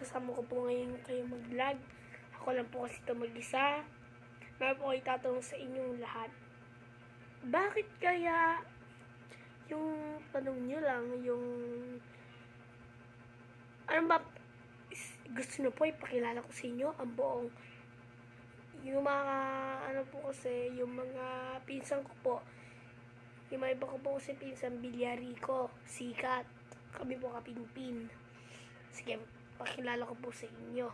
Kasama ko po ngayon kayo mag-vlog. Ako lang po kasi ito mag-isa. Meron po kayo tatanong sa inyong lahat. Bakit kaya yung tanong nyo lang, yung ano ba, gusto nyo po ipakilala ko sa inyo ang buong yung mga ano po kasi, yung mga pinsan ko po, yung mga iba ko po kasi pinsan, Villarico, Sikat, kami po Kapinpin. Sige, pakilala ko po sa inyo.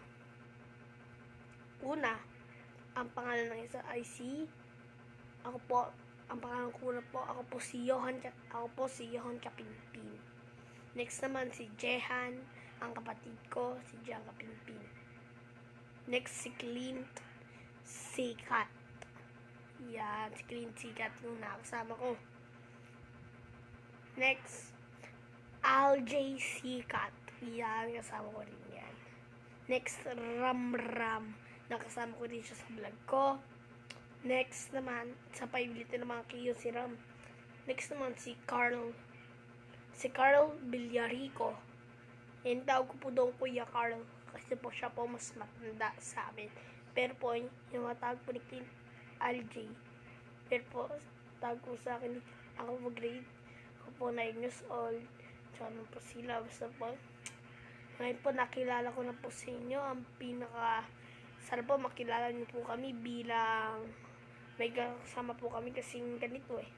Una, ang pangalan ng isa ay ako po, ang pangalan ko na po, ako po si Johan Kapinpin. Next naman si Jehan, ang kapatid ko, si Jehan Kapinpin. Next si Clint Sikat. Yan, si Clint Sikat yung nakasama ko. Next, Aljay Sikat. Yan, kasama ko rin yan. Next, Ramram. Nakasama ko rin siya sa vlog ko. Next naman, sa paibilitin naman kayo si Ram. Next naman, si Carl Villarico. Yung tawag ko po doon Kuya Carl. Kasi po siya po mas matanda sa amin. Pero po, yung matawag po ni Clint Aljay. Pero po, tawag ko sa akin, ako po grade. Ako po 9 years old. Tsaka naman po sila. Basta po, ngayon po nakilala ko na po sa inyo ang sana po makilala niyo po kami bilang may kasama po kami kasing ganito eh.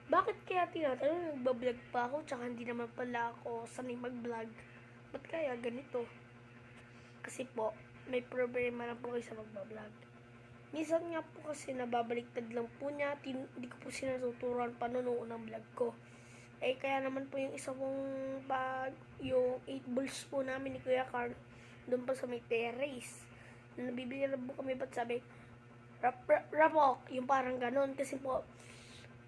Bakit kaya tinatanong nagbablog pa ako tsaka hindi naman pala ako sanay mag-vlog? Ba't kaya ganito? Kasi po, may problema na po kayo sa magbablog. Minsan nga po kasi nababaliktad lang po niya, hindi ko po sinututuruan panunood ng vlog ko. Eh kaya naman po yung isa pong yung 8 balls po namin ni Kuya Carl, doon pa sa may terrace. Nabibili na po kami, ba't sabi, rapok, yung parang ganon. Kasi po,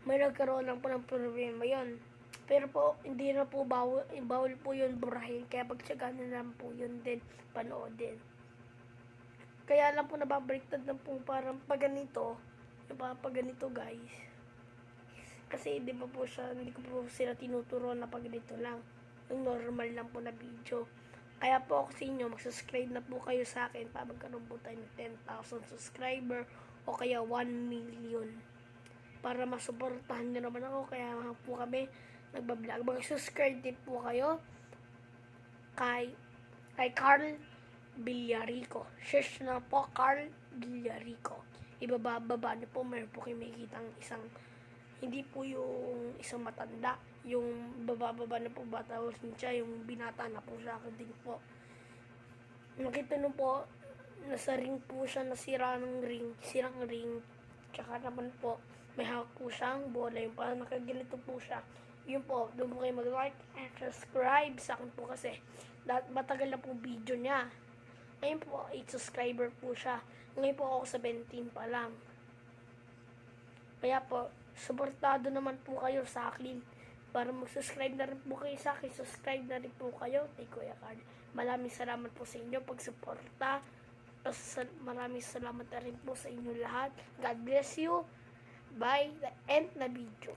may nagkaroon lang po ng problema yon. Pero po, hindi na po bawal po yun burahin. Kaya pagtsagaan na lang po yun din, panoodin. Kaya lang po nababaliktad lang po parang paganito. Yung paganito guys. Kasi di ba po siya, hindi ko po sila tinuturuan na paganito lang. Yung normal lang po na video. Kaya po ako sa inyo, mag-subscribe na po kayo sa akin para magkaroon po tayo ng 10,000 subscriber o kaya 1 million. Para masuportahan nyo naman ako, kaya po kami nagbablog. Mag-subscribe din po kayo kay Carl Villarico. Search na po Carl Villarico. Ibababa niyo po, meron po kayo makikitang isang, hindi po yung isang matanda, yung bababa na po bata o siya, yung binata na po siya akin din po. Nakita nyo po, nasa ring po siya, sirang ring, tsaka naman po, may hawak po siyang bola, yung parang nakaganito po siya. Yun po, doon po kayo mag-like and subscribe sa akin po kasi matagal na po video niya. Ngayon po, 8 subscriber po siya. Ngayon po ako 17 pa lang. Kaya po, suportado naman po kayo sa akin. Para mag-subscribe na rin po kayo sa akin, subscribe na rin po kayo kay Kuya Carl. Maraming salamat po sa inyo pagsuporta. Maraming salamat na rin po sa inyo lahat. God bless you. Bye. The end na video.